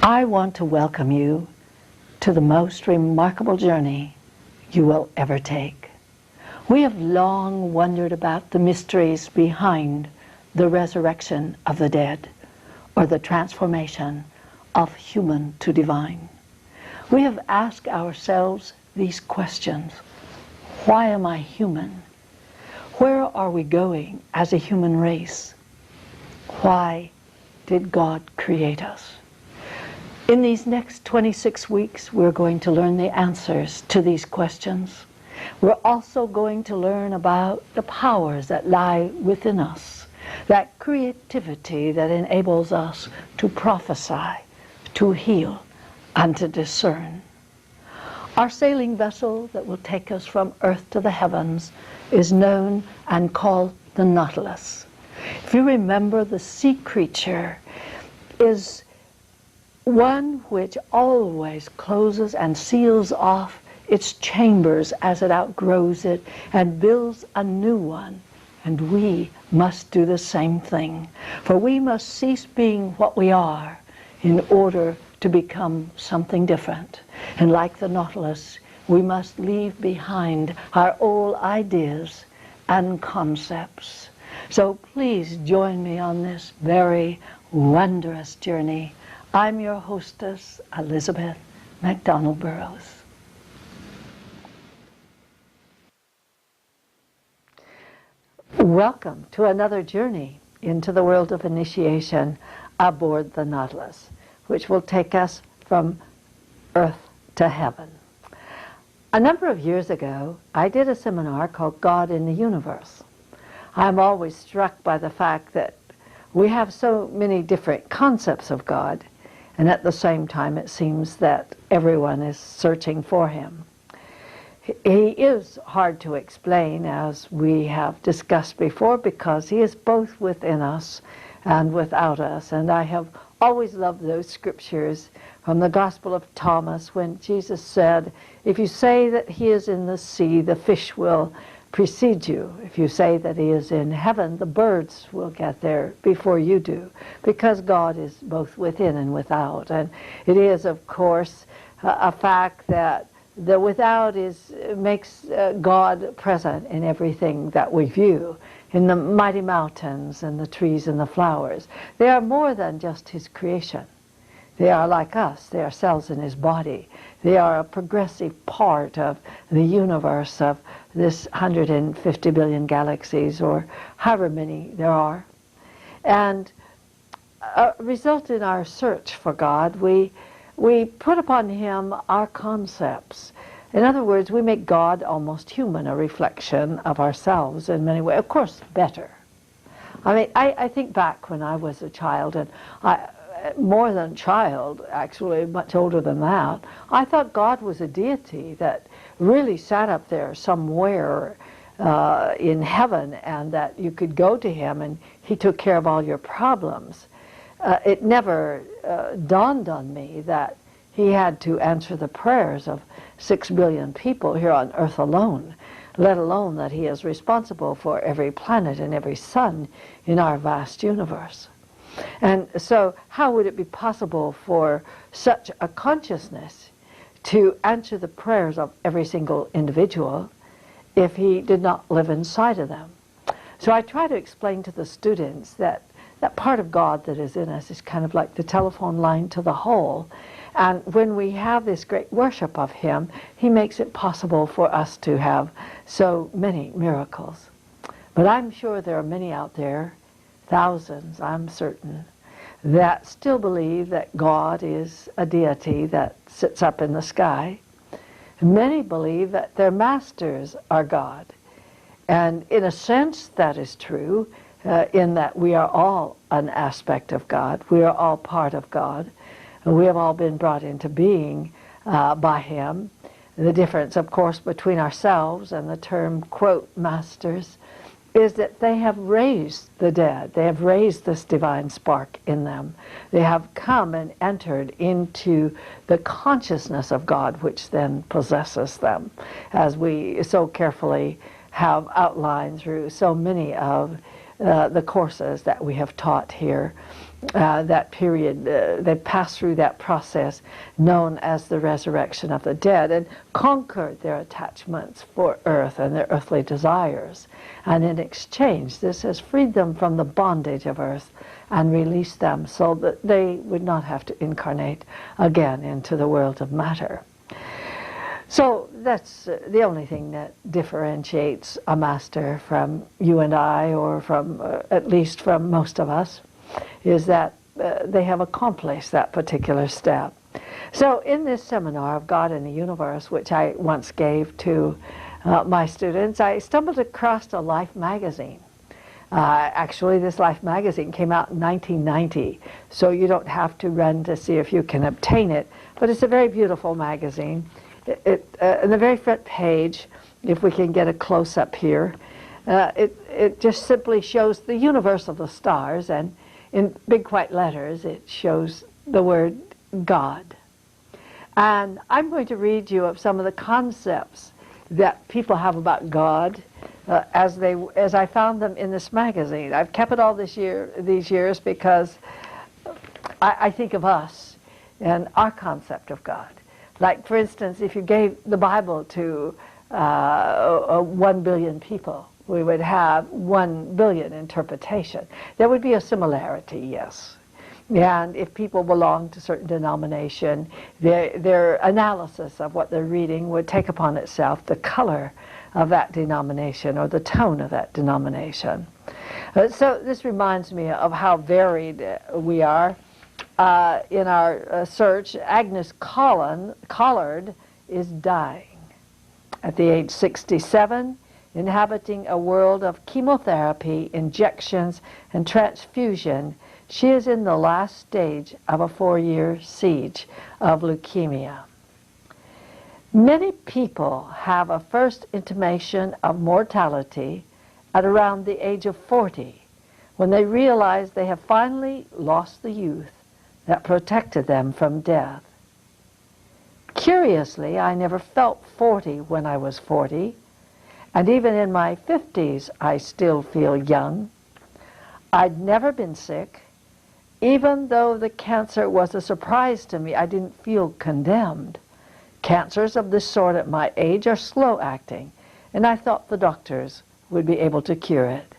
I want to welcome you to the most remarkable journey you will ever take. We have long wondered about the mysteries behind the resurrection of the dead, or the transformation of human to divine. We have asked ourselves these questions. Why am I human? Where are we going as a human race? Why did God create us? In these next 26 weeks, we're going to learn the answers to these questions. We're also going to learn about the powers that lie within us, that creativity that enables us to prophesy, to heal, and to discern. Our sailing vessel that will take us from earth to the heavens is known and called the Nautilus. If you remember, the sea creature is one which always closes and seals off its chambers as it outgrows it and builds a new one. And we must do the same thing. For we must cease being what we are in order to become something different. And like the Nautilus, we must leave behind our old ideas and concepts. So please join me on this very wondrous journey. I'm your hostess, Elizabeth MacDonald Burrows. Welcome to another journey into the world of initiation aboard the Nautilus, which will take us from earth to heaven. A number of years ago, I did a seminar called God in the Universe. I'm always struck by the fact that we have so many different concepts of God, and at the same time it seems that everyone is searching for him. He is hard to explain, as we have discussed before, because he is both within us and without us. And I have always loved those scriptures from the Gospel of Thomas when Jesus said, if you say that he is in the sea, the fish will precede you. If you say that he is in heaven, the birds will get there before you do, because God is both within and without. And it is, of course, a fact that the without makes God present in everything that we view, in the mighty mountains and the trees and the flowers. They are more than just his creation. They are like us. They are cells in his body. They are a progressive part of the universe of this 150 billion galaxies, or however many there are. And a result in our search for God, we put upon him our concepts. In other words, we make God almost human, a reflection of ourselves in many ways. Of course, better. I mean, I think back when I was a child, and more than a child, actually, much older than that, I thought God was a deity that really sat up there somewhere in heaven, and that you could go to him and he took care of all your problems. It never dawned on me that he had to answer the prayers of 6 billion people here on earth alone, let alone that he is responsible for every planet and every sun in our vast universe. And so how would it be possible for such a consciousness to answer the prayers of every single individual if he did not live inside of them? So I try to explain to the students that that part of God that is in us is kind of like the telephone line to the whole. And when we have this great worship of him, he makes it possible for us to have so many miracles. But I'm sure there are many out there, thousands, I'm certain, that still believe that God is a deity that sits up in the sky. Many believe that their masters are God. And in a sense, that is true, in that we are all an aspect of God. We are all part of God. And we have all been brought into being by him. The difference, of course, between ourselves and the term, quote, masters, is that they have raised the dead. They have raised this divine spark in them. They have come and entered into the consciousness of God, which then possesses them, as we so carefully have outlined through so many of the courses that we have taught here, that period, they passed through that process known as the resurrection of the dead and conquered their attachments for earth and their earthly desires. And in exchange, this has freed them from the bondage of earth and released them so that they would not have to incarnate again into the world of matter. So that's the only thing that differentiates a master from you and I, or from at least from most of us, is that they have accomplished that particular step. So in this seminar of God and the Universe, which I once gave to my students, I stumbled across a Life magazine. Actually, this Life magazine came out in 1990, so you don't have to run to see if you can obtain it, but it's a very beautiful magazine. In the very front page, if we can get a close-up here, it just simply shows the universe of the stars, and in big white letters it shows the word God. And I'm going to read you of some of the concepts that people have about God as I found them in this magazine. I've kept it all these years because I think of us and our concept of God. Like, for instance, if you gave the Bible to 1 billion people, we would have 1 billion interpretation. There would be a similarity, yes. And if people belong to a certain denomination, their analysis of what they're reading would take upon itself the color of that denomination or the tone of that denomination. So this reminds me of how varied we are. In our search, Agnes Collard is dying at the age 67, inhabiting a world of chemotherapy, injections, and transfusion. She is in the last stage of a 4-year siege of leukemia. Many people have a first intimation of mortality at around the age of 40, when they realize they have finally lost the youth that protected them from death. Curiously, I never felt 40 when I was 40, and even in my 50s I still feel young. I'd never been sick. Even though the cancer was a surprise to me, I didn't feel condemned. Cancers of this sort at my age are slow acting, and I thought the doctors would be able to cure it.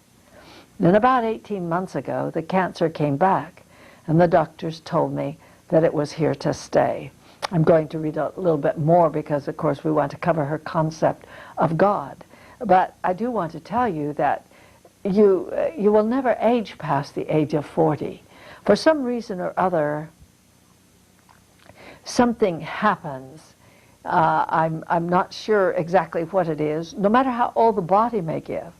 Then about 18 months ago, the cancer came back, and the doctors told me that it was here to stay. I'm going to read a little bit more because, of course, we want to cover her concept of God. But I do want to tell you that you will never age past the age of 40. For some reason or other, something happens. I'm not sure exactly what it is. No matter how old the body may give,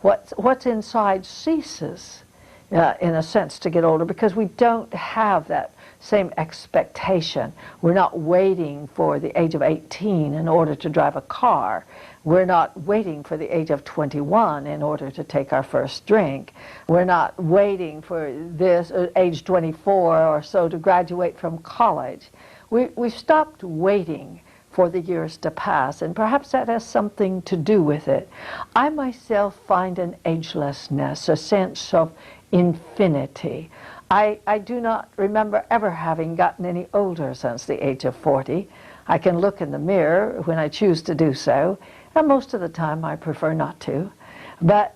what's inside ceases, in a sense, to get older, because we don't have that same expectation. We're not waiting for the age of 18 in order to drive a car. We're not waiting for the age of 21 in order to take our first drink. We're not waiting for this age 24 or so to graduate from college. We've stopped waiting for the years to pass, and perhaps that has something to do with it. I myself find an agelessness, a sense of infinity. I do not remember ever having gotten any older since the age of 40. I can look in the mirror when I choose to do so, and most of the time I prefer not to. But,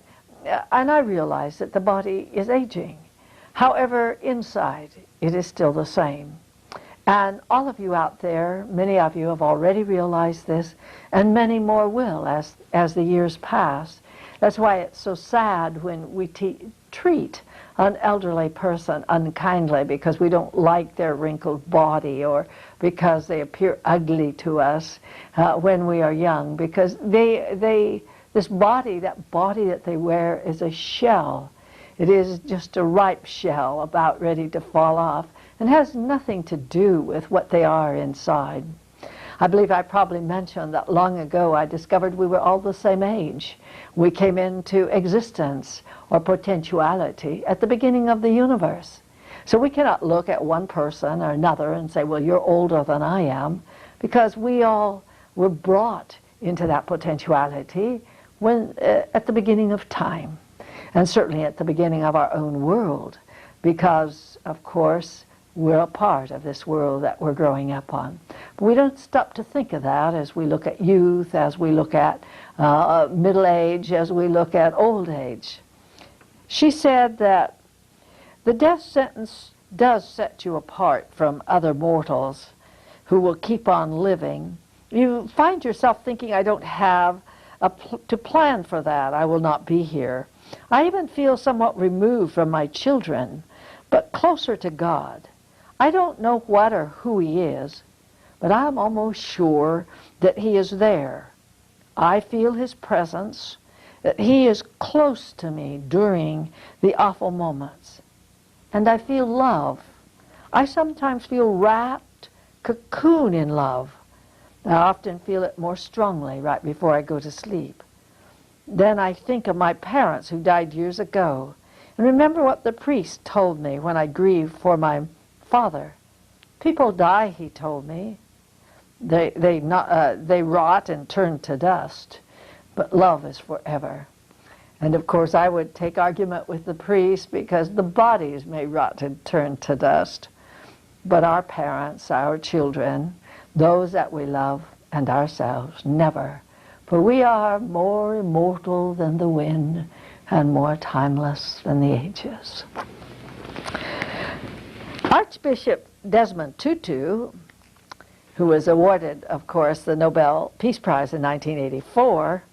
and I realize that the body is aging. However, inside it is still the same. And all of you out there, many of you have already realized this, and many more will as the years pass. That's why it's so sad when we treat an elderly person unkindly because we don't like their wrinkled body, or because they appear ugly to us when we are young, because this body, that body that they wear, is a shell. It is just a ripe shell about ready to fall off, and has nothing to do with what they are inside. I believe I probably mentioned that long ago I discovered we were all the same age. We came into existence, or potentiality, at the beginning of the universe. So we cannot look at one person or another and say, well, you're older than I am, because we all were brought into that potentiality when at the beginning of time. and certainly at the beginning of our own world, because, of course, we're a part of this world that we're growing up on. But we don't stop to think of that as we look at youth, as we look at middle age, as we look at old age. She said that the death sentence does set you apart from other mortals who will keep on living. You find yourself thinking, I don't have to plan for that. I will not be here. I even feel somewhat removed from my children, but closer to God. I don't know what or who He is, but I'm almost sure that He is there. I feel His presence, that He is close to me during the awful moments. And I feel love. I sometimes feel wrapped, cocoon in love. I often feel it more strongly right before I go to sleep. Then I think of my parents who died years ago, and remember what the priest told me when I grieved for my father. People die, he told me. They rot and turn to dust, but love is forever. And of course I would take argument with the priest because the bodies may rot and turn to dust, but our parents, our children, those that we love, and ourselves, never. For we are more immortal than the wind and more timeless than the ages. Archbishop Desmond Tutu, who was awarded, of course, the Nobel Peace Prize in 1984,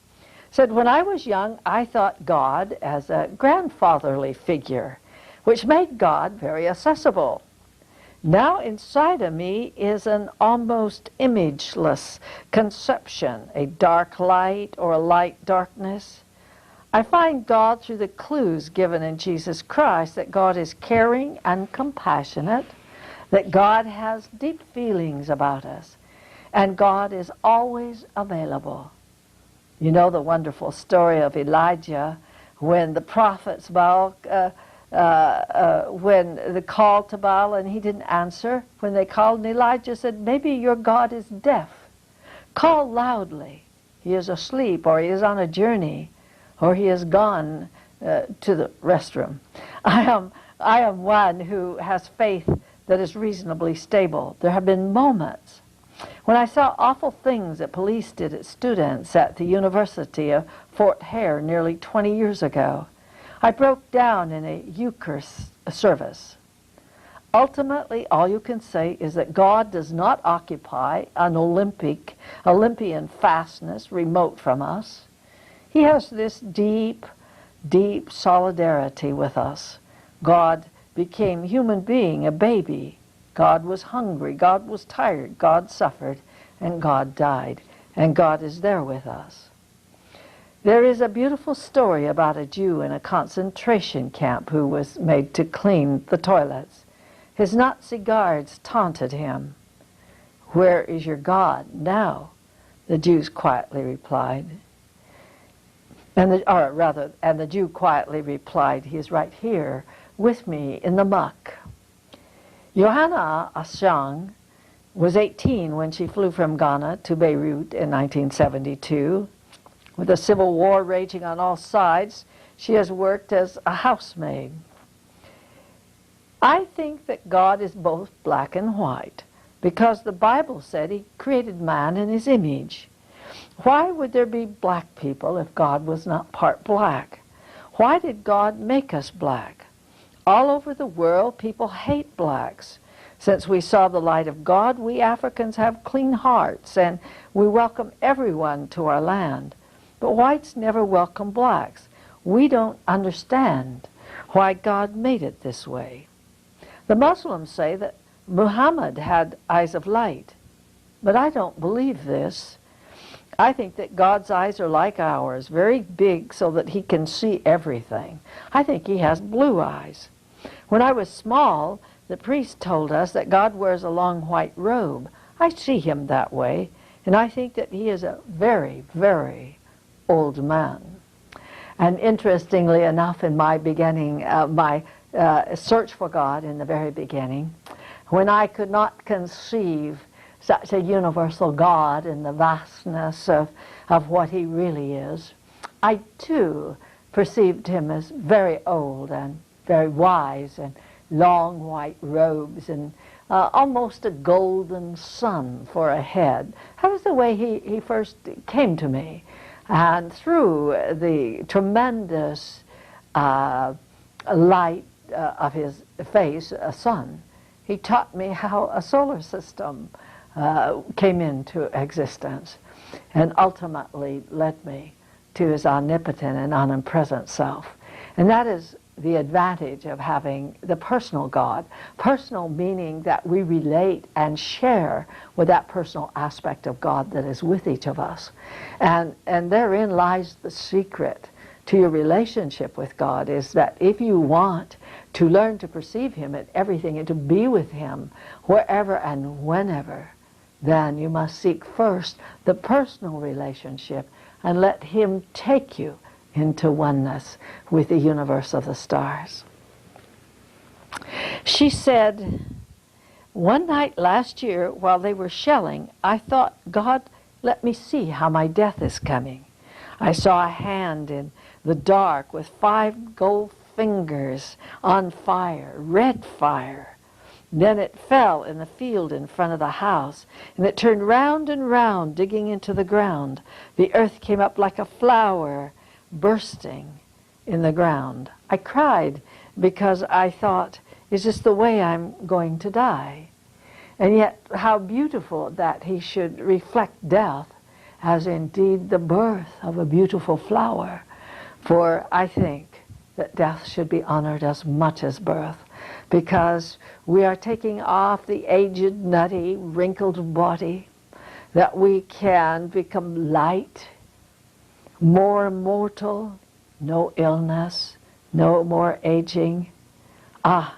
said, when I was young, I thought God as a grandfatherly figure, which made God very accessible. Now inside of me is an almost imageless conception, a dark light or a light darkness. I find God through the clues given in Jesus Christ, that God is caring and compassionate, that God has deep feelings about us, and God is always available. You know the wonderful story of Elijah when the prophets Baal, when the call to Baal and he didn't answer. When they called, and Elijah said, maybe your God is deaf. Call loudly. He is asleep, or he is on a journey, or he has gone to the restroom. I am one who has faith that is reasonably stable. There have been moments when I saw awful things that police did at students at the University of Fort Hare nearly 20 years ago. I broke down in a Eucharist service. Ultimately, all you can say is that God does not occupy an Olympian fastness remote from us. He has this deep, deep solidarity with us. God became human being, a baby. God was hungry, God was tired, God suffered, and God died. And God is there with us. There is a beautiful story about a Jew in a concentration camp who was made to clean the toilets. His Nazi guards taunted him. Where is your God now? The Jews quietly replied. And the Jew quietly replied, he is right here with me in the muck. Johanna Ashang was 18 when she flew from Ghana to Beirut in 1972. With the civil war raging on all sides, she has worked as a housemaid. I think that God is both black and white, because the Bible said He created man in His image. Why would there be black people if God was not part black? Why did God make us black? All over the world, people hate blacks. Since we saw the light of God, we Africans have clean hearts, and we welcome everyone to our land. But whites never welcome blacks. We don't understand why God made it this way. The Muslims say that Muhammad had eyes of light, but I don't believe this. I think that God's eyes are like ours, very big so that He can see everything. I think He has blue eyes. When I was small, the priest told us that God wears a long white robe. I see Him that way, and I think that He is a very, very old man. And interestingly enough, in my beginning, my search for God in the very beginning, when I could not conceive such a universal God and the vastness of what He really is, I too perceived him as very old and very wise, and long white robes, and almost a golden sun for a head. That was the way he first came to me. And through the tremendous light of his face, a sun, he taught me how a solar system came into existence, and ultimately led me to his omnipotent and omnipresent self. And that is the advantage of having the personal God. Personal meaning that we relate and share with that personal aspect of God that is with each of us. And therein lies the secret to your relationship with God, is that if you want to learn to perceive Him in everything and to be with Him wherever and whenever, then you must seek first the personal relationship and let Him take you into oneness with the universe of the stars. She said, one night last year while they were shelling, I thought, God, let me see how my death is coming. I saw a hand in the dark with 5 gold fingers on fire, red fire. Then it fell in the field in front of the house, and it turned round and round, digging into the ground. The earth came up like a flower bursting in the ground. I cried because I thought, is this the way I'm going to die? And yet how beautiful that He should reflect death as indeed the birth of a beautiful flower. For I think that death should be honored as much as birth, because we are taking off the aged, nutty, wrinkled body, that we can become light, more mortal, no illness, no more aging. I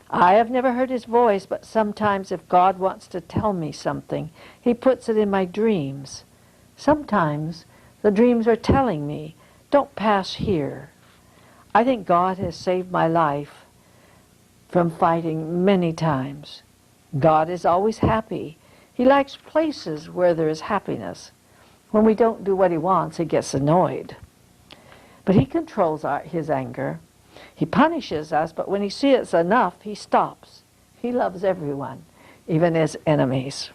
have never heard His voice, but sometimes if God wants to tell me something, He puts it in my dreams. Sometimes the dreams are telling me, don't pass here. I think God has saved my life from fighting many times. God is always happy. He likes places where there is happiness. When we don't do what He wants, He gets annoyed. But He controls His anger. He punishes us, but when He sees it's enough, He stops. He loves everyone, even His enemies.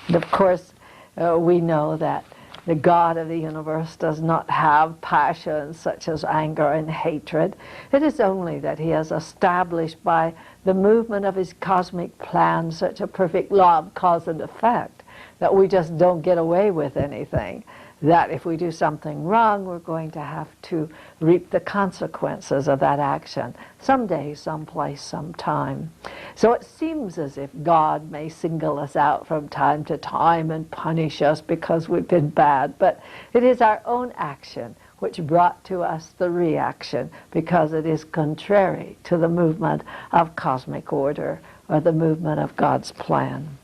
And of course, we know that the God of the universe does not have passions such as anger and hatred. It is only that He has established by the movement of His cosmic plan such a perfect law of cause and effect that we just don't get away with anything. That if we do something wrong, we're going to have to reap the consequences of that action someday, someplace, sometime. So it seems as if God may single us out from time to time and punish us because we've been bad, but it is our own action which brought to us the reaction, because it is contrary to the movement of cosmic order or the movement of God's plan.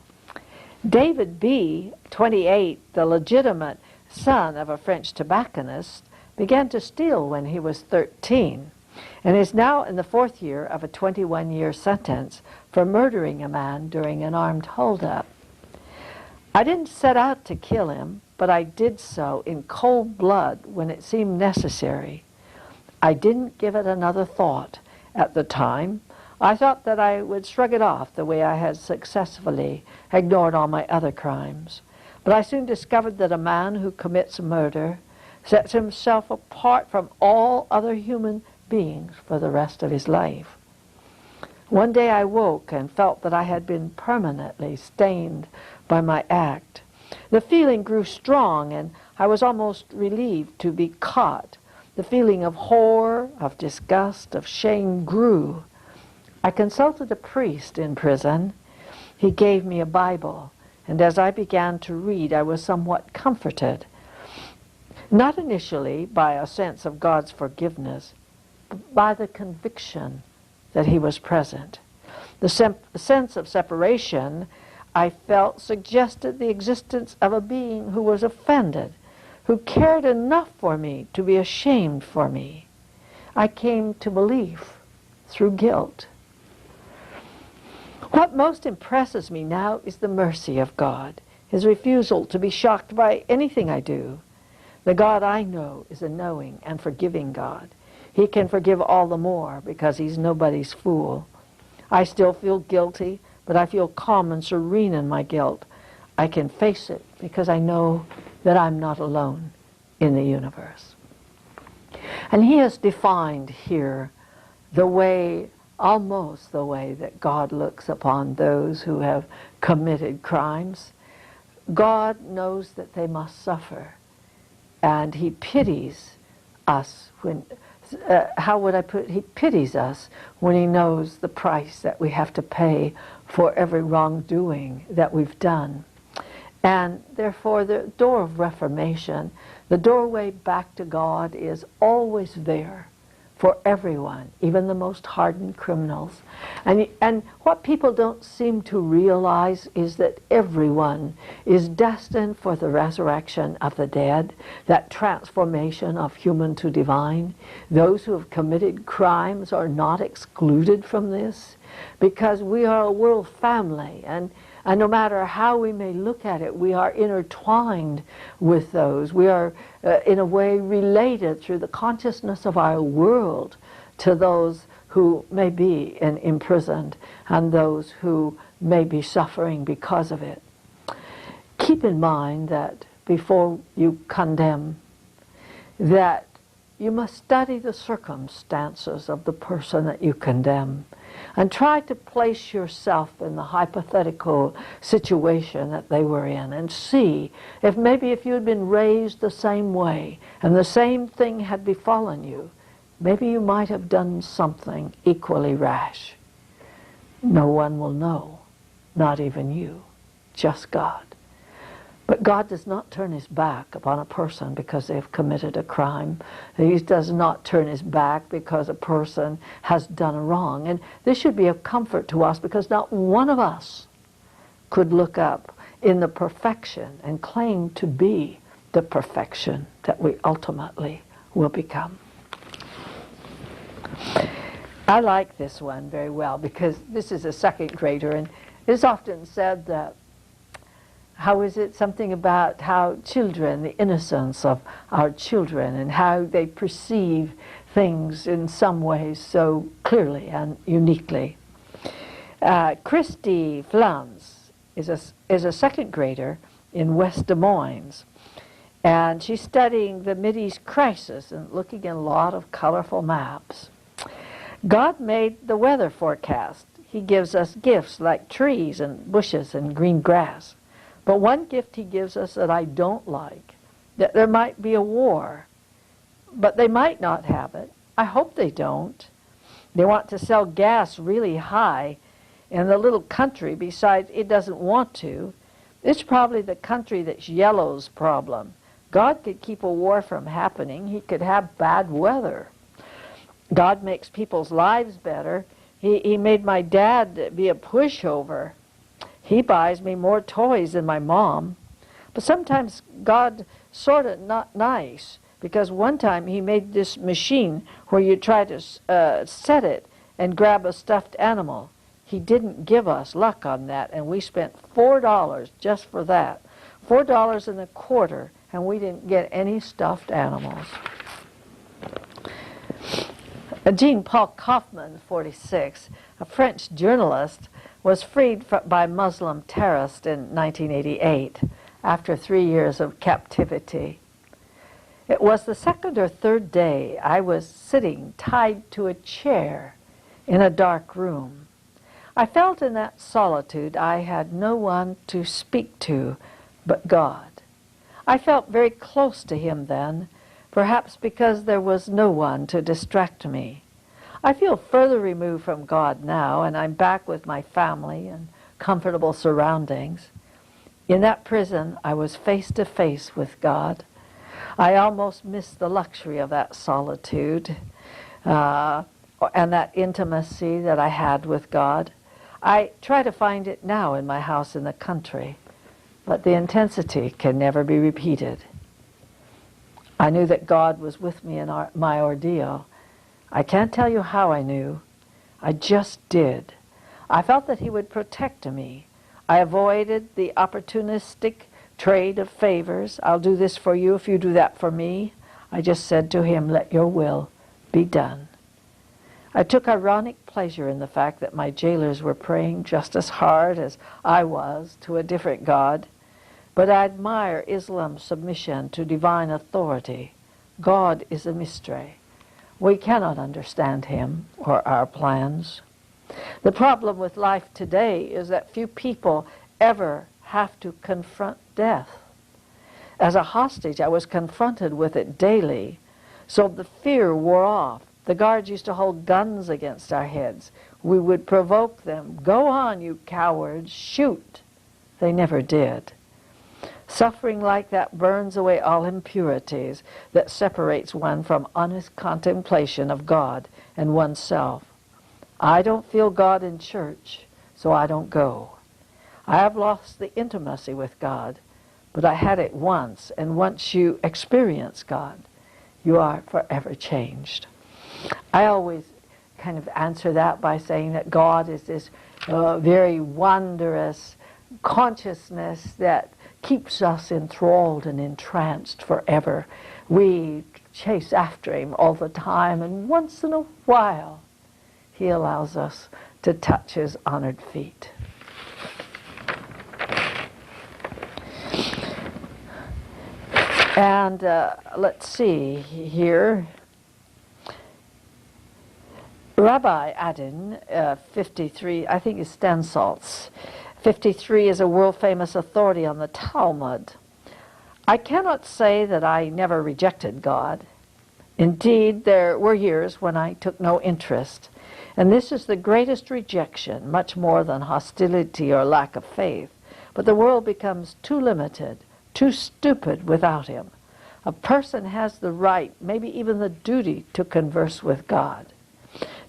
David B., 28, the legitimate son of a French tobacconist, began to steal when he was 13 and is now in the 4th year of a 21-year sentence for murdering a man during an armed holdup. I didn't set out to kill him, but I did so in cold blood when it seemed necessary. I didn't give it another thought at the time. I thought that I would shrug it off the way I had successfully ignored all my other crimes. But I soon discovered that a man who commits murder sets himself apart from all other human beings for the rest of his life. One day I woke and felt that I had been permanently stained by my act. The feeling grew strong, and I was almost relieved to be caught. The feeling of horror, of disgust, of shame grew. I consulted a priest in prison. He gave me a Bible, and as I began to read, I was somewhat comforted. Not initially by a sense of God's forgiveness, but by the conviction that He was present. The sense of separation I felt suggested the existence of a being who was offended, who cared enough for me to be ashamed for me. I came to belief through guilt. What most impresses me now is the mercy of God, His refusal to be shocked by anything I do. The God I know is a knowing and forgiving God. He can forgive all the more because he's nobody's fool. I still feel guilty, but I feel calm and serene in my guilt. I can face it because I know that I'm not alone in the universe. And he has defined here the way, almost the way that God looks upon those who have committed crimes. God knows that they must suffer, and he pities us when, he pities us when he knows the price that we have to pay for every wrongdoing that we've done. And therefore the door of reformation, the doorway back to God, is always there for everyone, even the most hardened criminals. And what people don't seem to realize is that everyone is destined for the resurrection of the dead, that transformation of human to divine. Those who have committed crimes are not excluded from this, because we are a world family, and no matter how we may look at it, we are intertwined with those. We are, in a way, related through the consciousness of our world to those who may be imprisoned and those who may be suffering because of it. Keep in mind that before you condemn, that you must study the circumstances of the person that you condemn, and try to place yourself in the hypothetical situation that they were in, and see if maybe if you had been raised the same way and the same thing had befallen you, maybe you might have done something equally rash. No one will know, not even you, just God. But God does not turn his back upon a person because they have committed a crime. He does not turn his back because a person has done a wrong. And this should be a comfort to us, because not one of us could look up in the perfection and claim to be the perfection that we ultimately will become. I like this one very well because this is a second grader, and it's often said that how is it something about how children, the innocence of our children, and how they perceive things in some ways so clearly and uniquely. Christy Flans is a second grader in West Des Moines, and she's studying the Mideast crisis and looking at a lot of colorful maps. God made the weather forecast. He gives us gifts like trees and bushes and green grass. But one gift he gives us that I don't like, that there might be a war, but they might not have it. I hope they don't. They want to sell gas really high in the little country, besides it doesn't want to. It's probably the country that's yellow's problem. God could keep a war from happening. He could have bad weather. God makes people's lives better. He made my dad be a pushover. He buys me more toys than my mom. But sometimes God sort of not nice, because one time he made this machine where you try to set it and grab a stuffed animal. He didn't give us luck on that, and we spent $4 just for that. $4.25, and we didn't get any stuffed animals. Jean-Paul Kaufmann, 46, a French journalist, was freed by Muslim terrorists in 1988 after 3 years of captivity. It was the second or third day I was sitting tied to a chair in a dark room. I felt in that solitude I had no one to speak to but God. I felt very close to him then, perhaps because there was no one to distract me. I feel further removed from God now, and I'm back with my family and comfortable surroundings. In that prison, I was face to face with God. I almost missed the luxury of that solitude and that intimacy that I had with God. I try to find it now in my house in the country, but the intensity can never be repeated. I knew that God was with me in my ordeal. I can't tell you how I knew. I just did. I felt that he would protect me. I avoided the opportunistic trade of favors. I'll do this for you if you do that for me. I just said to him, let your will be done. I took ironic pleasure in the fact that my jailers were praying just as hard as I was to a different God. But I admire Islam's submission to divine authority. God is a mystery. We cannot understand him or our plans. The problem with life today is that few people ever have to confront death. As a hostage, I was confronted with it daily, so the fear wore off. The guards used to hold guns against our heads. We would provoke them. Go on, you cowards, shoot. They never did. Suffering like that burns away all impurities that separates one from honest contemplation of God and oneself. I don't feel God in church, so I don't go. I have lost the intimacy with God, but I had it once, and once you experience God, you are forever changed. I always kind of answer that by saying that God is this very wondrous consciousness that keeps us enthralled and entranced forever. We chase after him all the time, and once in a while he allows us to touch his honored feet. And let's see here. Rabbi Adin, 53, I think it's Stansaltz, 53 is a world-famous authority on the Talmud. I cannot say that I never rejected God. Indeed, there were years when I took no interest. And this is the greatest rejection, much more than hostility or lack of faith. But the world becomes too limited, too stupid without him. A person has the right, maybe even the duty, to converse with God,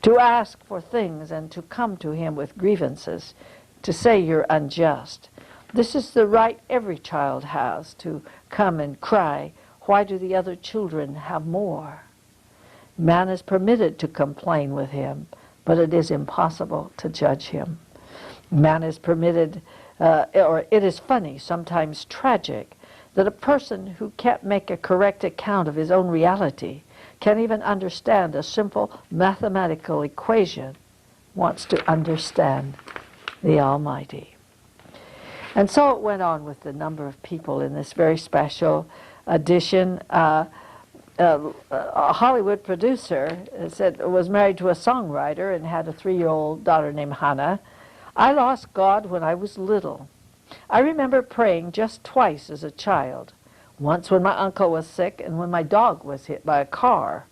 to ask for things and to come to him with grievances, to say you're unjust. This is the right every child has, to come and cry, why do the other children have more? Man is permitted to complain with him, but it is impossible to judge him. Man is permitted, or it is funny, sometimes tragic, that a person who can't make a correct account of his own reality, can't even understand a simple mathematical equation, wants to understand the Almighty. And so it went on with the number of people in this very special edition. A Hollywood producer was married to a songwriter and had a 3-year-old daughter named Hannah. I lost God when I was little. I remember praying just twice as a child. Once when my uncle was sick and when my dog was hit by a car.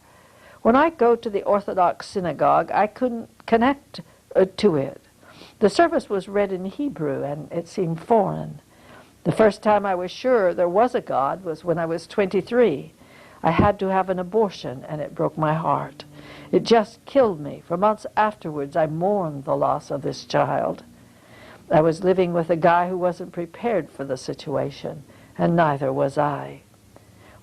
When I go to the Orthodox synagogue, I couldn't connect to it. The service was read in Hebrew and it seemed foreign. The first time I was sure there was a God was when I was 23. I had to have an abortion and it broke my heart. It just killed me. For months afterwards, I mourned the loss of this child. I was living with a guy who wasn't prepared for the situation, and neither was I.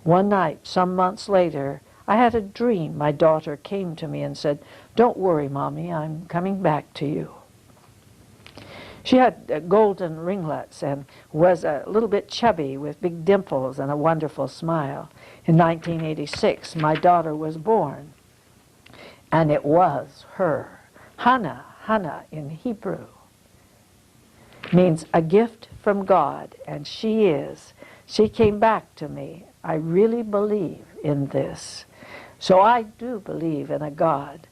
One night, some months later, I had a dream. My daughter came to me and said, "Don't worry, Mommy, I'm coming back to you." She had golden ringlets and was a little bit chubby with big dimples and a wonderful smile. In 1986, my daughter was born, and it was her. Hannah, Hannah in Hebrew, means a gift from God, and she is. She came back to me. I really believe in this. So I do believe in a God,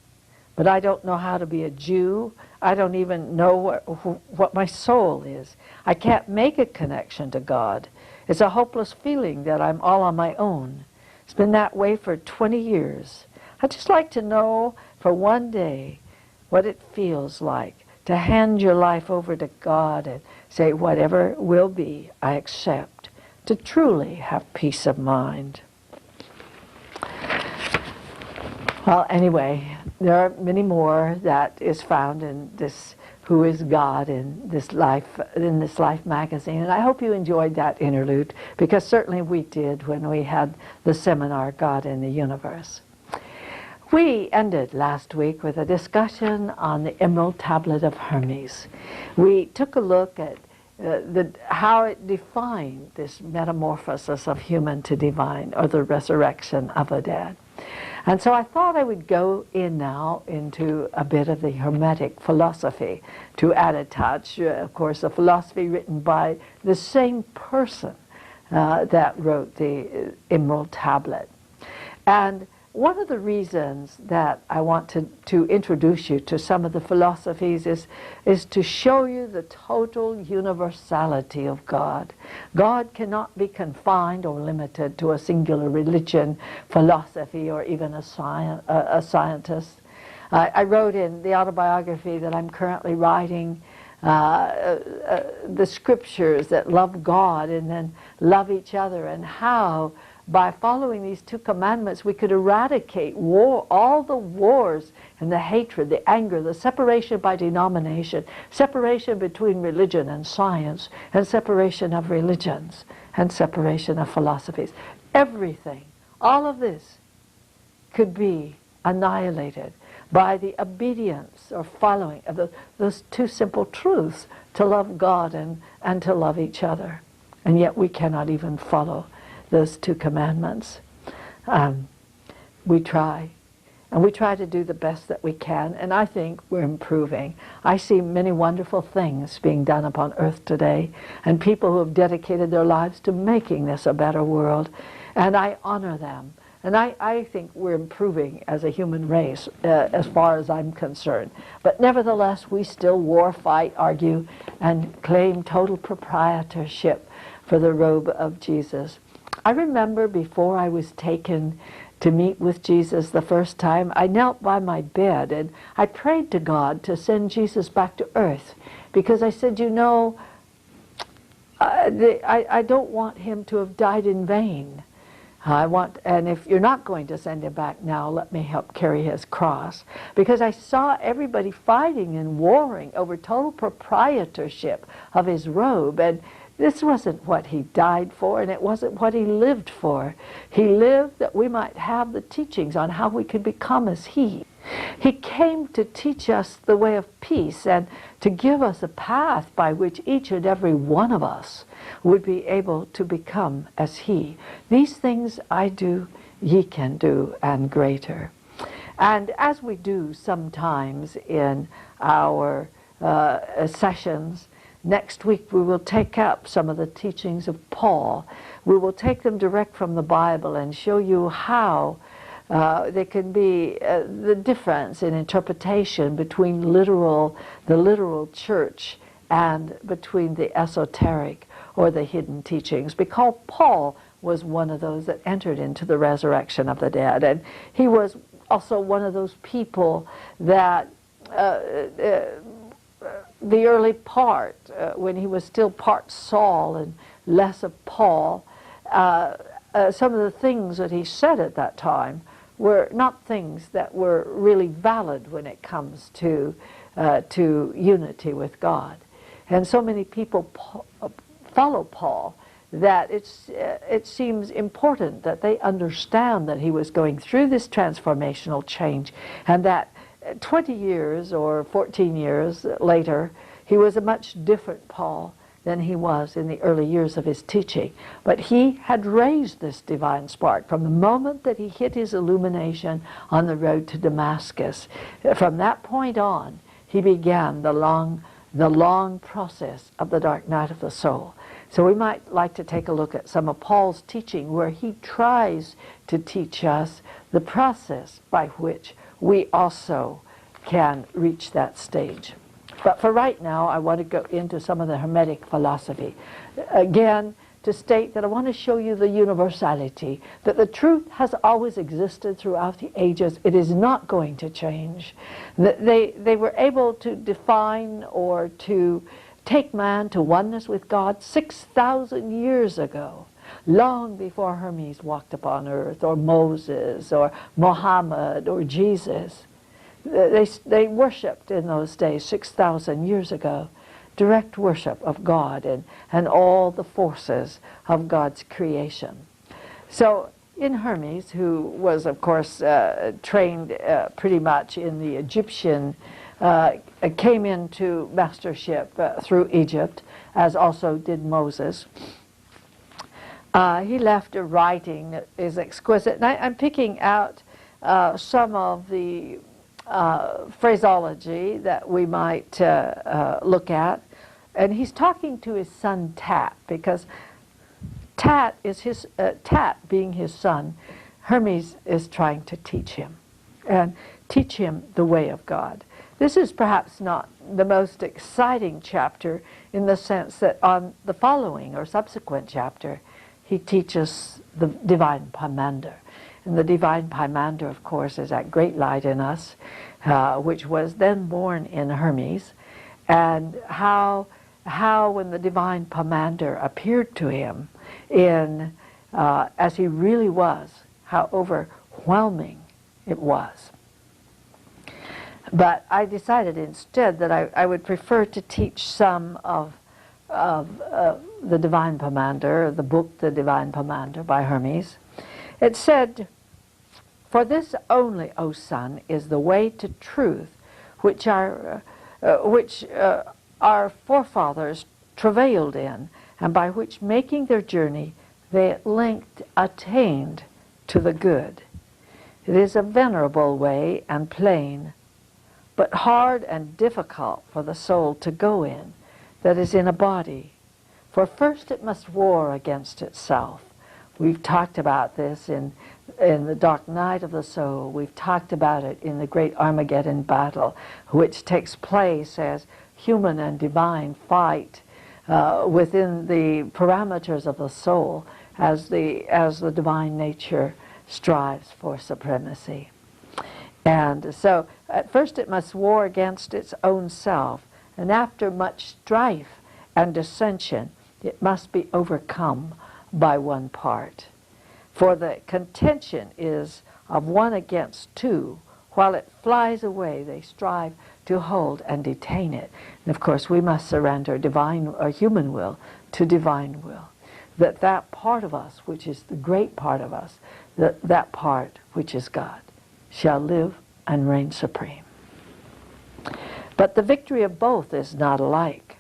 but I don't know how to be a Jew. I don't even know what my soul is. I can't make a connection to God. It's a hopeless feeling that I'm all on my own. It's been that way for 20 years. I'd just like to know for one day what it feels like to hand your life over to God and say, whatever will be, I accept, to truly have peace of mind. Well, anyway, there are many more that is found in this Who is God in this Life magazine, and I hope you enjoyed that interlude, because certainly we did when we had the seminar God in the Universe. We ended last week with a discussion on the Emerald Tablet of Hermes. We took a look at how it defined this metamorphosis of human to divine, or the resurrection of the dead. And so I thought I would go in now into a bit of the Hermetic philosophy to add a touch. Of course, a philosophy written by the same person that wrote the Emerald Tablet. And one of the reasons that I want to introduce you to some of the philosophies is to show you the total universality of God. God cannot be confined or limited to a singular religion, philosophy, or even a scientist. I wrote in the autobiography that I'm currently writing the scriptures that love God and then love each other, and how by following these two commandments we could eradicate war, all the wars and the hatred, the anger, the separation by denomination, separation between religion and science, and separation of religions and separation of philosophies. Everything, all of this could be annihilated by the obedience or following of those two simple truths, to love God and to love each other. And yet we cannot even follow those two commandments. We try, and we try to do the best that we can, and I think we're improving. I see many wonderful things being done upon earth today, and people who have dedicated their lives to making this a better world, and I honor them. And I think we're improving as a human race, as far as I'm concerned. But nevertheless, we still war, fight, argue, and claim total proprietorship for the robe of Jesus. I remember before I was taken to meet with Jesus the first time, I knelt by my bed and I prayed to God to send Jesus back to earth, because I said, you know, I don't want him to have died in vain. And if you're not going to send him back now, let me help carry his cross. Because I saw everybody fighting and warring over total proprietorship of his robe, and this wasn't what he died for, and it wasn't what he lived for. He lived that we might have the teachings on how we could become as he. He came to teach us the way of peace and to give us a path by which each and every one of us would be able to become as he. These things I do, ye can do, and greater. And as we do sometimes in our sessions, next week we will take up some of the teachings of Paul. We will take them direct from the Bible and show you how there can be the difference in interpretation between the literal church and between the esoteric or the hidden teachings, because Paul was one of those that entered into the resurrection of the dead, and he was also one of those people that the early part, when he was still part Saul and less of Paul, some of the things that he said at that time were not things that were really valid when it comes to unity with God. And so many people follow Paul that it seems important that they understand that he was going through this transformational change, and that 20 years or 14 years later, he was a much different Paul than he was in the early years of his teaching. But he had raised this divine spark from the moment that he hit his illumination on the road to Damascus. From that point on, he began the long process of the dark night of the soul. So we might like to take a look at some of Paul's teaching, where he tries to teach us the process by which we also can reach that stage. But for right now, I want to go into some of the Hermetic philosophy. Again, to state that I want to show you the universality, that the truth has always existed throughout the ages. It is not going to change. They were able to define or to take man to oneness with God 6,000 years ago, long before Hermes walked upon earth, or Moses, or Muhammad, or Jesus. They worshipped in those days, 6,000 years ago, direct worship of God and all the forces of God's creation. So in Hermes, who was, of course, trained pretty much in the Egyptian came into mastership through Egypt, as also did Moses. He left a writing that is exquisite. And I'm picking out some of the phraseology that we might look at. And he's talking to his son Tat, because Tat is his Tat being his son. Hermes is trying to teach him and teach him the way of God. This is perhaps not the most exciting chapter in the sense that on the following or subsequent chapter he teaches the divine Pymander. And the divine Pymander, of course, is that great light in us, which was then born in Hermes, and how when the divine Pymander appeared to him in as he really was, how overwhelming it was. But I decided instead that I would prefer to teach some of the Divine Pymander, the book The Divine Pymander by Hermes. It said, "For this only, O son, is the way to truth, which our forefathers travailed in, and by which, making their journey, they at length attained to the good. It is a venerable way and plain, but hard and difficult for the soul to go in, that is in a body. For first it must war against itself." We've talked about this in the dark night of the soul. We've talked about it in the great Armageddon battle, which takes place as human and divine fight within the parameters of the soul, as the divine nature strives for supremacy. And so at first it must war against its own self, and after much strife and dissension it must be overcome by one part. For the contention is of one against two. While it flies away, they strive to hold and detain it. And of course we must surrender divine or human will to divine will. That part of us, which is the great part of us, that part which is God, shall live and reign supreme. But the victory of both is not alike.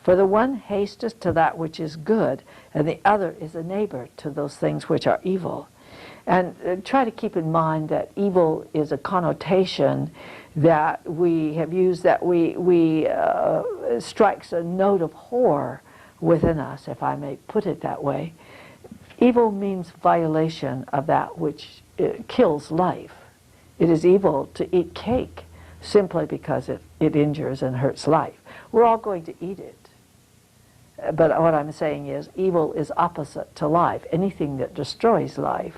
For the one hasteth to that which is good, and the other is a neighbor to those things which are evil. And try to keep in mind that evil is a connotation that we have used, that we strikes a note of horror within us, if I may put it that way. Evil means violation of that which kills life. It is evil to eat cake simply because it injures and hurts life. We're all going to eat it. But what I'm saying is evil is opposite to life, anything that destroys life.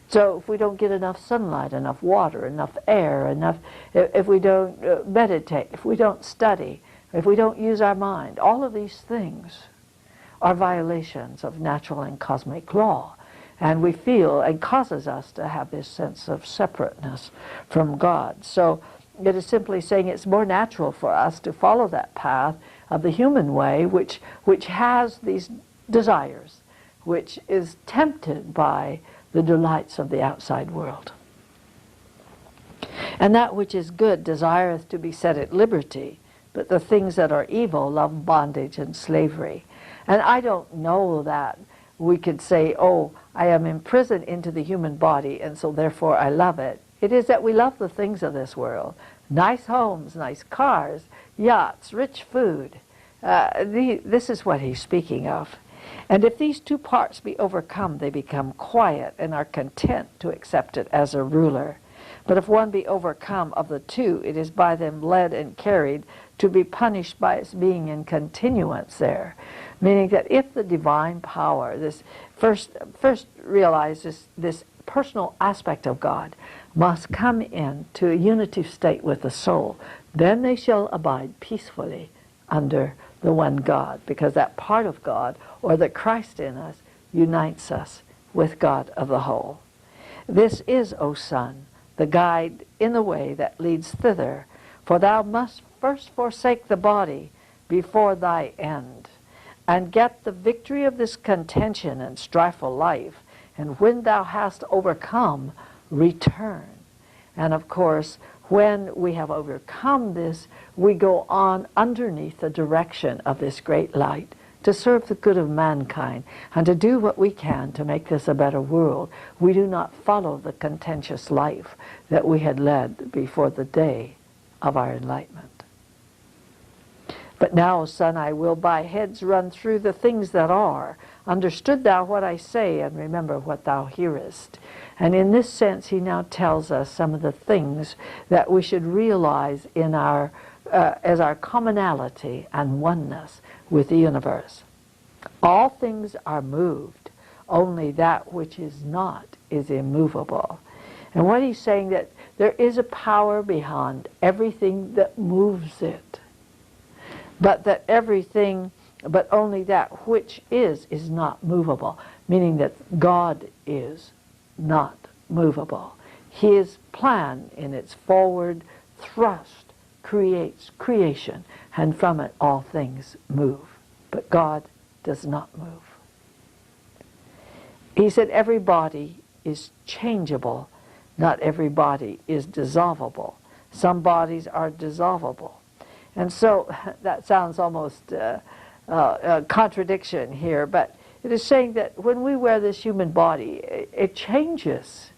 So if we don't get enough sunlight, enough water, enough air, if we don't meditate, if we don't study, if we don't use our mind, all of these things are violations of natural and cosmic law. And we feel, and causes us to have this sense of separateness from God. So it is simply saying it's more natural for us to follow that path of the human way, which has these desires, which is tempted by the delights of the outside world. And that which is good desireth to be set at liberty, but the things that are evil love bondage and slavery. And I don't know that we could say, oh, I am imprisoned into the human body, and so therefore I love it. It is that we love the things of this world. Nice homes, nice cars, yachts, rich food. This is what he's speaking of. And if these two parts be overcome, they become quiet and are content to accept it as a ruler. But if one be overcome of the two, it is by them led and carried to be punished by its being in continuance there. Meaning that if the divine power, this first realize this personal aspect of God, must come into a unitive state with the soul, then they shall abide peacefully under the one God, because that part of God, or the Christ in us, unites us with God of the whole. This is, O Son, the guide in the way that leads thither, for thou must first forsake the body before thy end, and get the victory of this contention and strifeful life, and when thou hast overcome, return. And of course, when we have overcome this, we go on underneath the direction of this great light to serve the good of mankind and to do what we can to make this a better world. We do not follow the contentious life that we had led before the day of our enlightenment. But now, son, I will by heads run through the things that are. Understood thou what I say, and remember what thou hearest. And in this sense, he now tells us some of the things that we should realize in our as our commonality and oneness with the universe. All things are moved, only that which is not is immovable. And what he's saying, that there is a power behind everything that moves it, but that everything, but only that which is not movable, meaning that God is not movable. His plan in its forward thrust creates creation, and from it all things move. But God does not move. He said every body is changeable, not every body is dissolvable. Some bodies are dissolvable. And so that sounds almost a contradiction here, but it is saying that when we wear this human body, it changes.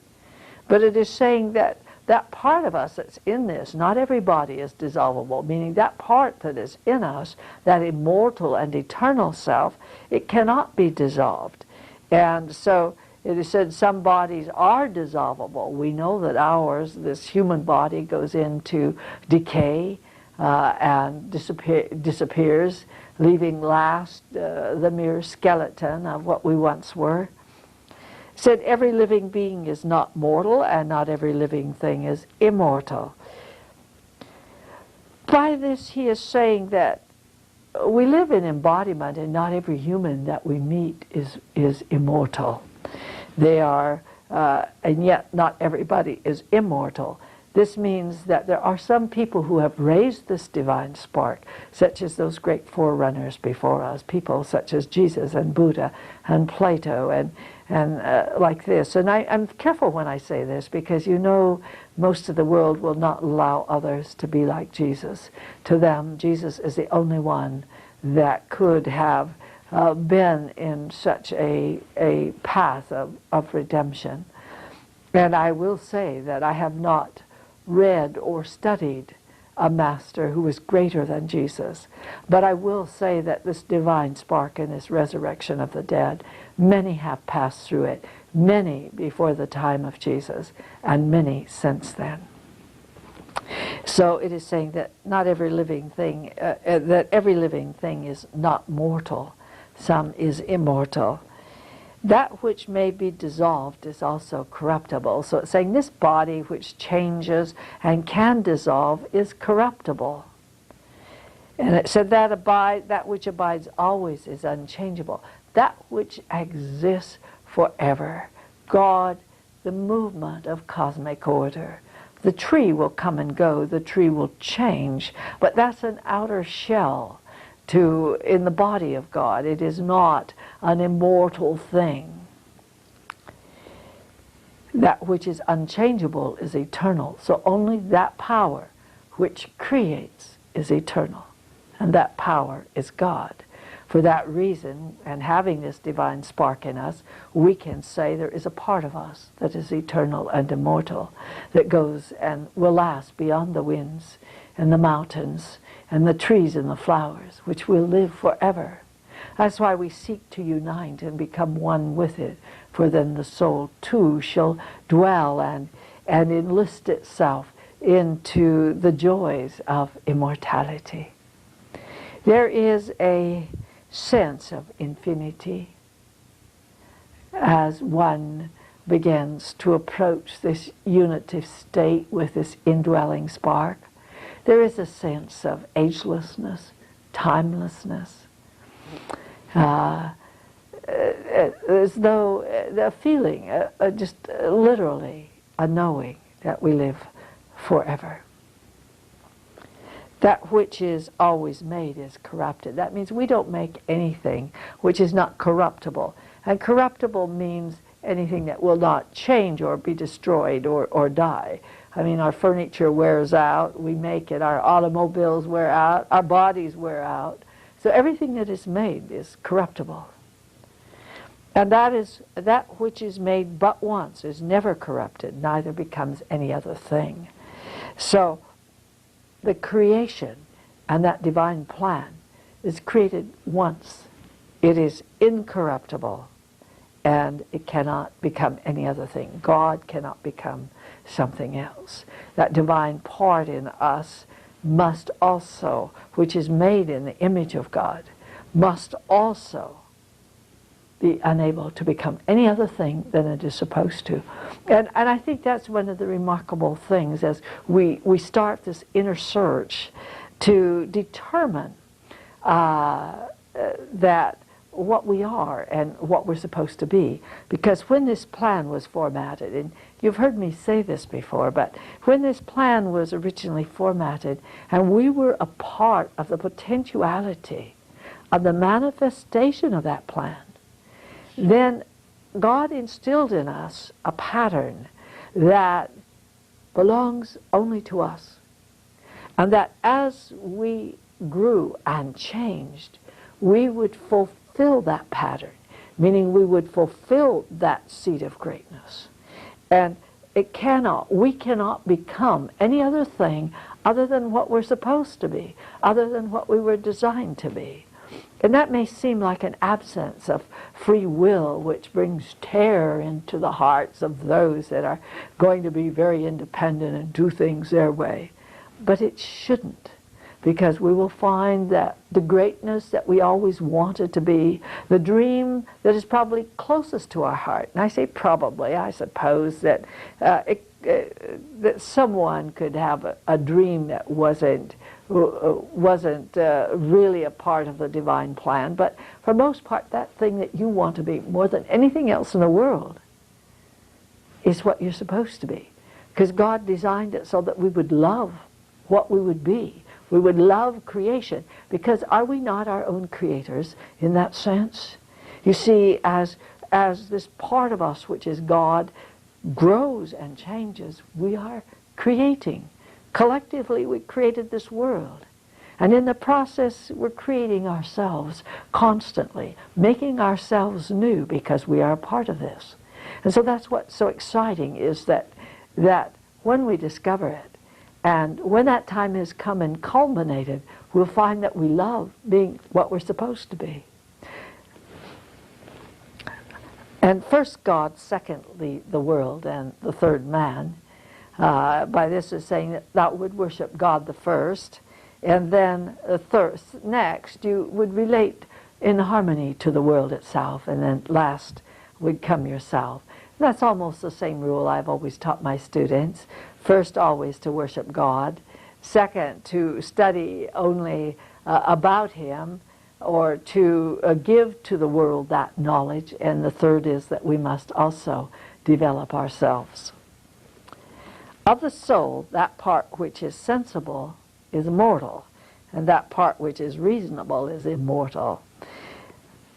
But it is saying that that part of us that's in this, not every body is dissolvable, meaning that part that is in us, that immortal and eternal self, it cannot be dissolved. And so it is said some bodies are dissolvable. We know that ours, this human body, goes into decay and disappears, leaving last the mere skeleton of what we once were. Said every living being is not mortal, and not every living thing is immortal. By this he is saying that we live in embodiment, and not every human that we meet is immortal. They are, and yet not everybody is immortal. This means that there are some people who have raised this divine spark, such as those great forerunners before us, people such as Jesus and Buddha and Plato and like this. And I'm careful when I say this, because you know most of the world will not allow others to be like Jesus. To them, Jesus is the only one that could have been in such a path of redemption. And I will say that I have not read or studied a master who was greater than Jesus. But I will say that this divine spark and this resurrection of the dead, many have passed through it, many before the time of Jesus, and many since then. So it is saying that not every living thing, that every living thing is not mortal, some is immortal. That which may be dissolved is also corruptible. So it's saying this body which changes and can dissolve is corruptible. And it said that which abides always is unchangeable. That which exists forever. God, the movement of cosmic order. The tree will come and go, the tree will change, but that's an outer shell in the body of God. It is not an immortal thing. That which is unchangeable is eternal. So only that power which creates is eternal. And that power is God. For that reason, and having this divine spark in us, we can say there is a part of us that is eternal and immortal, that goes and will last beyond the winds and the mountains and the trees and the flowers, which will live forever. That's why we seek to unite and become one with it, for then the soul too shall dwell and enlist itself into the joys of immortality. There is a sense of infinity as one begins to approach this unitive state with this indwelling spark. There is a sense of agelessness, timelessness, as though the feeling, just literally a knowing that we live forever. That which is always made is corrupted. That means we don't make anything which is not corruptible. And corruptible means anything that will not change or be destroyed or die. I mean, our furniture wears out, we make it, our automobiles wear out, our bodies wear out. So everything that is made is corruptible. And that which is made but once is never corrupted, neither becomes any other thing. So the creation and that divine plan is created once. It is incorruptible, and it cannot become any other thing. God cannot become something else. That divine part in us must also, which is made in the image of God, must also be unable to become any other thing than it is supposed to. And I think that's one of the remarkable things as we start this inner search to determine that what we are and what we're supposed to be. Because when this plan was formatted, and you've heard me say this before, but when this plan was originally formatted and we were a part of the potentiality of the manifestation of that plan, then God instilled in us a pattern that belongs only to us. And that as we grew and changed, we would fulfill that pattern, meaning we would fulfill that seed of greatness. And we cannot become any other thing other than what we're supposed to be, other than what we were designed to be. And that may seem like an absence of free will, which brings terror into the hearts of those that are going to be very independent and do things their way. But it shouldn't, because we will find that the greatness that we always wanted to be, the dream that is probably closest to our heart, and I say probably, I suppose that that someone could have a dream that wasn't really a part of the divine plan, but for most part that thing that you want to be more than anything else in the world is what you're supposed to be. Because God designed it so that we would love what we would be. We would love creation, because are we not our own creators in that sense? You see, as this part of us which is God grows and changes, we are creating. Collectively we created this world. And in the process we're creating ourselves constantly, making ourselves new, because we are a part of this. And so that's what's so exciting, is that when we discover it, and when that time has come and culminated, we'll find that we love being what we're supposed to be. And first God, secondly the world, and the third man. By this is saying that thou would worship God the first, and then next you would relate in harmony to the world itself, and then last would come yourself. And that's almost the same rule I've always taught my students. First, always to worship God. Second, to study only about Him, or to give to the world that knowledge. And the third is that we must also develop ourselves. Of the soul, that part which is sensible is mortal, and that part which is reasonable is immortal.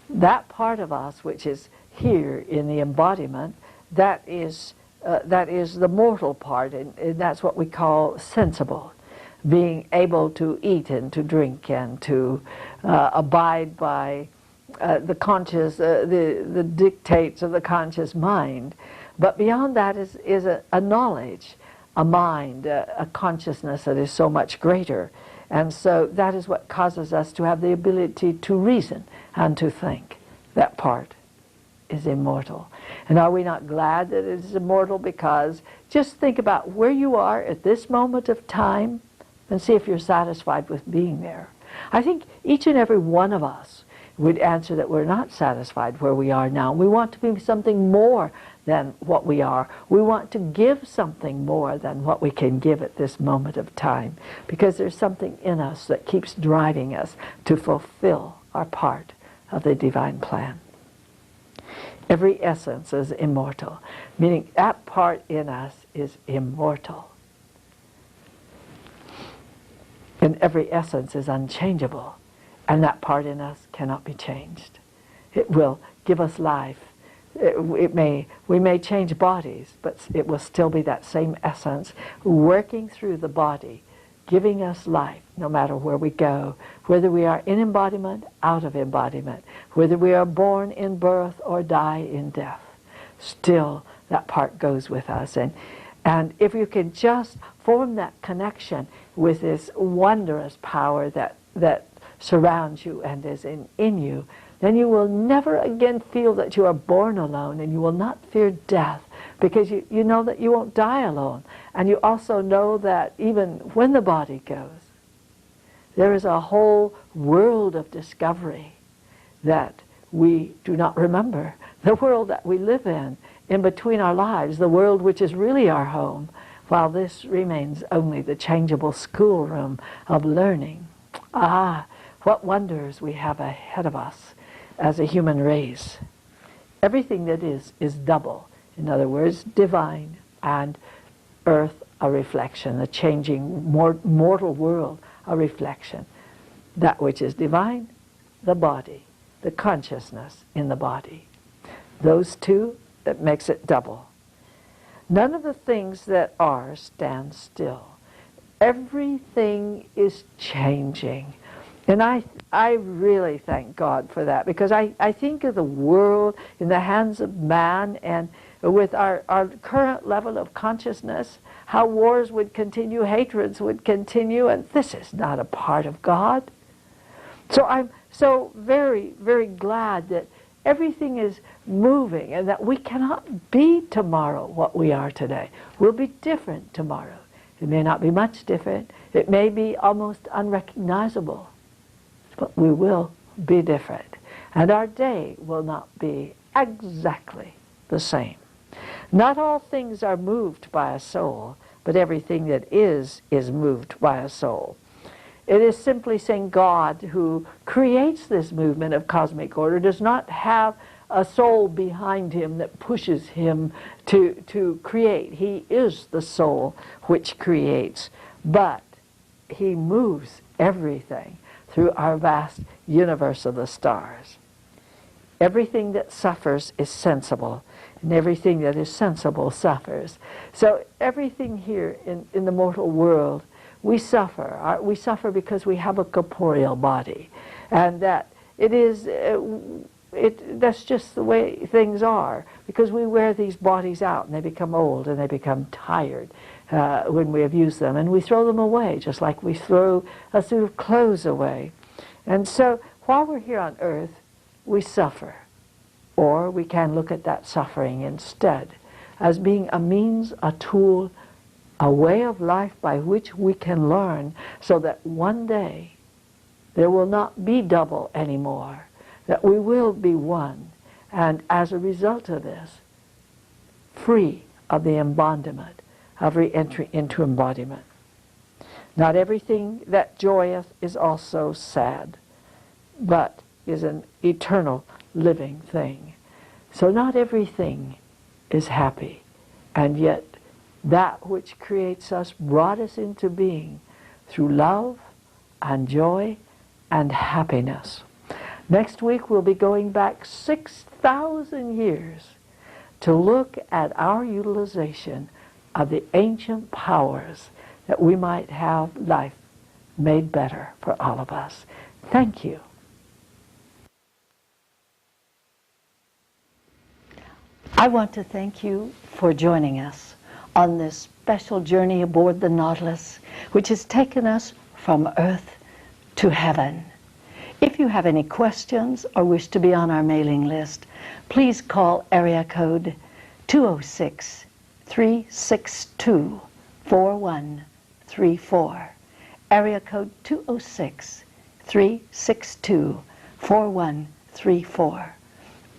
That part of us which is here in the embodiment, that is the mortal part, and that's what we call sensible, being able to eat and to drink and to abide by the conscious, the dictates of the conscious mind. But beyond that is a knowledge, a mind, a consciousness that is so much greater. And so that is what causes us to have the ability to reason and to think. That part is immortal. And are we not glad that it is immortal? Because just think about where you are at this moment of time and see if you're satisfied with being there. I think each and every one of us would answer that we're not satisfied where we are now. We want to be something more than what we are. We want to give something more than what we can give at this moment of time, because there's something in us that keeps driving us to fulfill our part of the divine plan. Every essence is immortal, meaning that part in us is immortal. And every essence is unchangeable, and that part in us cannot be changed. It will give us life We may change bodies, but it will still be that same essence working through the body, giving us life no matter where we go, whether we are in embodiment, out of embodiment, whether we are born in birth or die in death. Still, that part goes with us. And if you can just form that connection with this wondrous power that surrounds you and is in you, then you will never again feel that you are born alone, and you will not fear death, because you know that you won't die alone. And you also know that even when the body goes, there is a whole world of discovery that we do not remember. The world that we live in between our lives, the world which is really our home, while this remains only the changeable schoolroom of learning. Ah, what wonders we have ahead of us as a human race. Everything that is double. In other words, divine and earth a reflection, the changing mortal world a reflection. That which is divine, the body, the consciousness in the body. Those two, that makes it double. None of the things that are stand still. Everything is changing. And I really thank God for that, because I think of the world in the hands of man, and with our current level of consciousness, how wars would continue, hatreds would continue, and this is not a part of God. So I'm so very, very glad that everything is moving, and that we cannot be tomorrow what we are today. We'll be different tomorrow. It may not be much different. It may be almost unrecognizable. But we will be different. And our day will not be exactly the same. Not all things are moved by a soul, but everything that is moved by a soul. It is simply saying God, who creates this movement of cosmic order, does not have a soul behind him that pushes him to create. He is the soul which creates, but he moves everything through our vast universe of the stars. Everything that suffers is sensible, and everything that is sensible suffers. So everything here in the mortal world, we suffer. We suffer because we have a corporeal body, and that it is that's just the way things are, because we wear these bodies out and they become old and they become tired when we have used them, and we throw them away just like we throw a suit of clothes away. And so while we're here on earth, we suffer, or we can look at that suffering instead as being a means, a tool, a way of life by which we can learn, so that one day there will not be double anymore, that we will be one, and as a result of this, free of the embodiment, of re-entry into embodiment. Not everything that joyeth is also sad, but is an eternal living thing. So not everything is happy, and yet that which creates us brought us into being through love and joy and happiness. Next week we'll be going back 6,000 years to look at our utilization of the ancient powers, that we might have life made better for all of us. Thank you. I want to thank you for joining us on this special journey aboard the Nautilus, which has taken us from Earth to heaven. If you have any questions or wish to be on our mailing list, please call area code 206-362-4134. Area code 206-362-4134.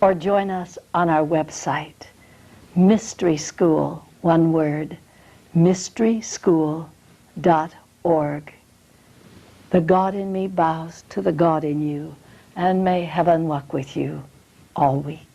Or join us on our website, Mystery School, one word, mysteryschool.org. The God in me bows to the God in you, and may heaven walk with you all week.